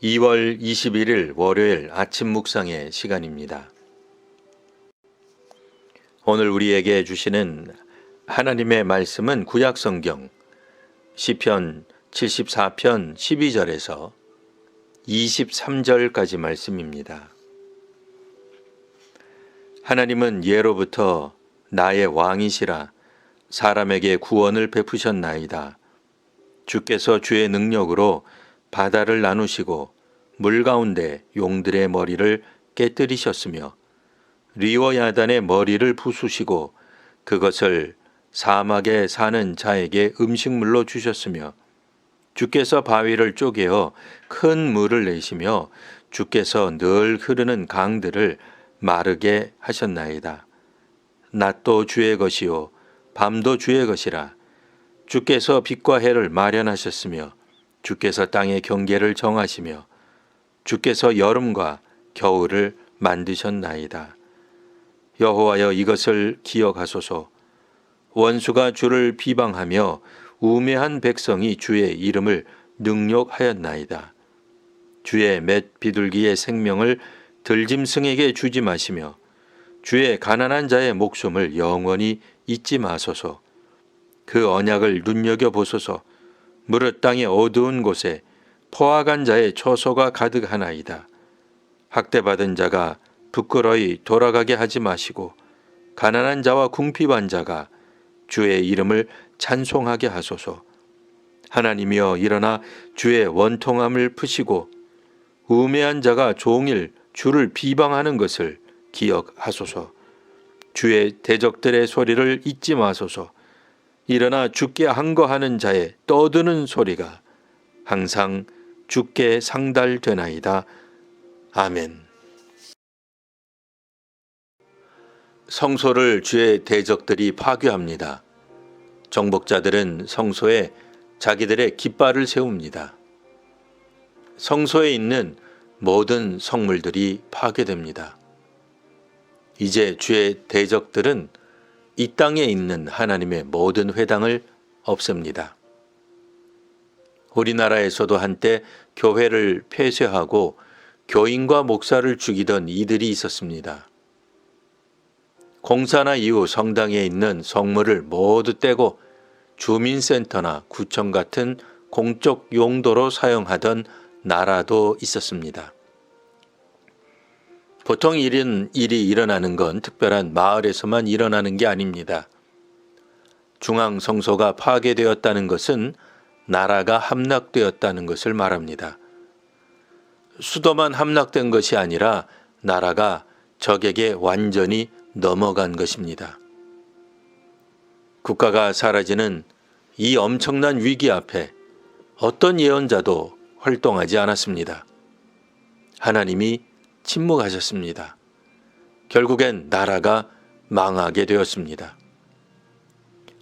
2월 21일 월요일 아침 묵상의 시간입니다. 오늘 우리에게 주시는 하나님의 말씀은 구약성경 시편 74편 12절에서 23절까지 말씀입니다. 하나님은 예로부터 나의 왕이시라 사람에게 구원을 베푸셨나이다. 주께서 주의 능력으로 바다를 나누시고 물 가운데 용들의 머리를 깨뜨리셨으며 리워야단의 머리를 부수시고 그것을 사막에 사는 자에게 음식물로 주셨으며 주께서 바위를 쪼개어 큰 물을 내시며 주께서 늘 흐르는 강들을 마르게 하셨나이다. 낮도 주의 것이요 밤도 주의 것이라. 주께서 빛과 해를 마련하셨으며 주께서 땅의 경계를 정하시며 주께서 여름과 겨울을 만드셨나이다. 여호와여 이것을 기억하소서. 원수가 주를 비방하며 우매한 백성이 주의 이름을 능욕하였나이다. 주의 맷 비둘기의 생명을 들짐승에게 주지 마시며 주의 가난한 자의 목숨을 영원히 잊지 마소서. 그 언약을 눈여겨보소서. 무릇 땅의 어두운 곳에 포악한 자의 처소가 가득하나이다. 학대받은 자가 부끄러이 돌아가게 하지 마시고 가난한 자와 궁핍한 자가 주의 이름을 찬송하게 하소서. 하나님이여 일어나 주의 원통함을 푸시고 우매한 자가 종일 주를 비방하는 것을 기억하소서. 주의 대적들의 소리를 잊지 마소서. 일어나 주께 항거하는 자의 떠드는 소리가 항상 주께 상달되나이다. 아멘. 성소를 주의 대적들이 파괴합니다. 정복자들은 성소에 자기들의 깃발을 세웁니다. 성소에 있는 모든 성물들이 파괴됩니다. 이제 주의 대적들은 이 땅에 있는 하나님의 모든 회당을 없앱니다. 우리나라에서도 한때 교회를 폐쇄하고 교인과 목사를 죽이던 이들이 있었습니다. 공사나 이후 성당에 있는 성물을 모두 떼고 주민센터나 구청 같은 공적 용도로 사용하던 나라도 있었습니다. 보통 일이 일어나는 건 특별한 마을에서만 일어나는 게 아닙니다. 중앙 성소가 파괴되었다는 것은 나라가 함락되었다는 것을 말합니다. 수도만 함락된 것이 아니라 나라가 적에게 완전히 넘어간 것입니다. 국가가 사라지는 이 엄청난 위기 앞에 어떤 예언자도 활동하지 않았습니다. 하나님이 침묵하셨습니다. 결국엔 나라가 망하게 되었습니다.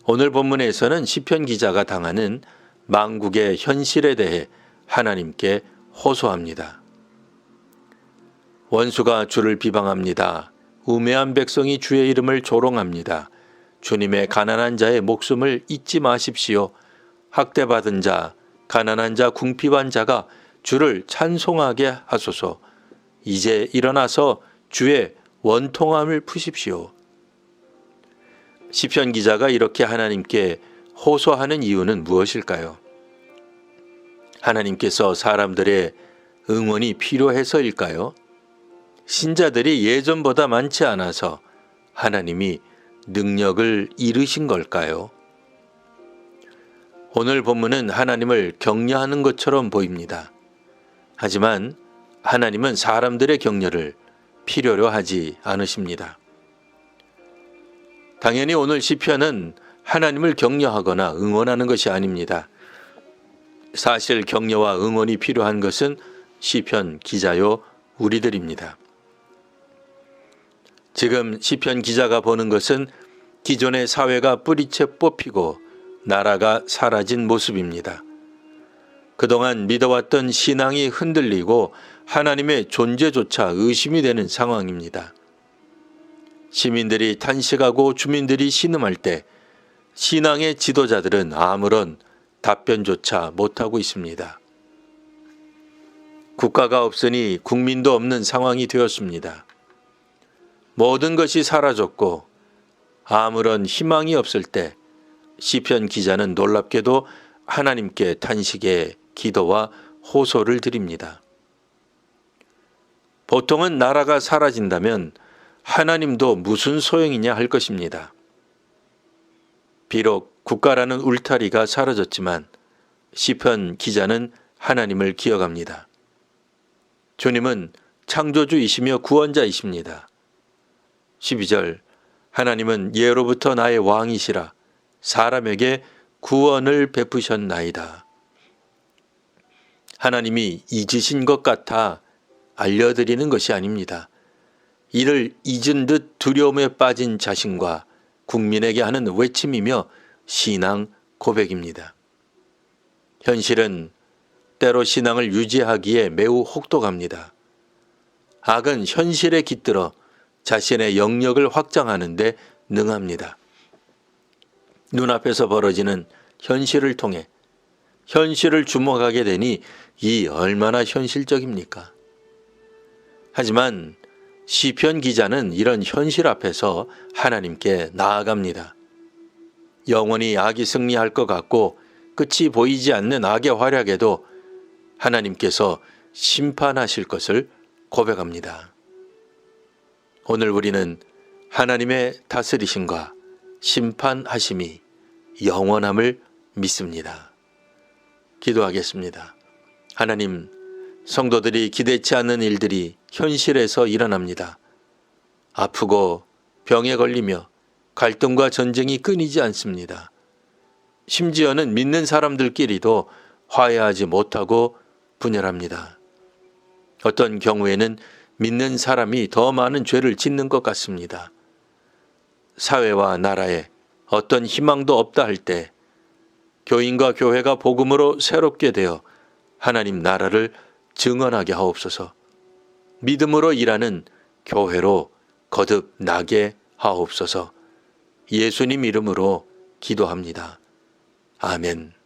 오늘 본문에서는 시편 기자가 당하는 망국의 현실에 대해 하나님께 호소합니다. 원수가 주를 비방합니다. 우매한 백성이 주의 이름을 조롱합니다. 주님의 가난한 자의 목숨을 잊지 마십시오. 학대받은 자, 가난한 자, 궁핍한 자가 주를 찬송하게 하소서. 이제 일어나서 주의 원통함을 푸십시오. 시편 기자가 이렇게 하나님께 호소하는 이유는 무엇일까요? 하나님께서 사람들의 응원이 필요해서일까요? 신자들이 예전보다 많지 않아서 하나님이 능력을 잃으신 걸까요? 오늘 본문은 하나님을 격려하는 것처럼 보입니다. 하지만 하나님은 사람들의 격려를 필요로 하지 않으십니다. 당연히 오늘 시편은 하나님을 격려하거나 응원하는 것이 아닙니다. 사실 격려와 응원이 필요한 것은 시편 기자요 우리들입니다. 지금 시편 기자가 보는 것은 기존의 사회가 뿌리채 뽑히고 나라가 사라진 모습입니다. 그동안 믿어왔던 신앙이 흔들리고 하나님의 존재조차 의심이 되는 상황입니다. 시민들이 탄식하고 주민들이 신음할 때 신앙의 지도자들은 아무런 답변조차 못하고 있습니다. 국가가 없으니 국민도 없는 상황이 되었습니다. 모든 것이 사라졌고 아무런 희망이 없을 때 시편 기자는 놀랍게도 하나님께 탄식의 기도와 호소를 드립니다. 보통은 나라가 사라진다면 하나님도 무슨 소용이냐 할 것입니다. 비록 국가라는 울타리가 사라졌지만 시편 기자는 하나님을 기억합니다. 주님은 창조주이시며 구원자이십니다. 12절 하나님은 예로부터 나의 왕이시라 사람에게 구원을 베푸셨나이다. 하나님이 잊으신 것 같아 알려드리는 것이 아닙니다. 이를 잊은 듯 두려움에 빠진 자신과 국민에게 하는 외침이며 신앙 고백입니다. 현실은 때로 신앙을 유지하기에 매우 혹독합니다. 악은 현실에 깃들어 자신의 영역을 확장하는 데 능합니다. 눈앞에서 벌어지는 현실을 통해 현실을 주목하게 되니 이 얼마나 현실적입니까? 하지만 시편 기자는 이런 현실 앞에서 하나님께 나아갑니다. 영원히 악이 승리할 것 같고 끝이 보이지 않는 악의 활약에도 하나님께서 심판하실 것을 고백합니다. 오늘 우리는 하나님의 다스리심과 심판하심이 영원함을 믿습니다. 기도하겠습니다. 하나님, 성도들이 기대치 않는 일들이 현실에서 일어납니다. 아프고 병에 걸리며 갈등과 전쟁이 끊이지 않습니다. 심지어는 믿는 사람들끼리도 화해하지 못하고 분열합니다. 어떤 경우에는 믿는 사람이 더 많은 죄를 짓는 것 같습니다. 사회와 나라에 어떤 희망도 없다 할 때 교인과 교회가 복음으로 새롭게 되어 하나님 나라를 증언하게 하옵소서. 믿음으로 일하는 교회로 거듭 나게 하옵소서. 예수님 이름으로 기도합니다. 아멘.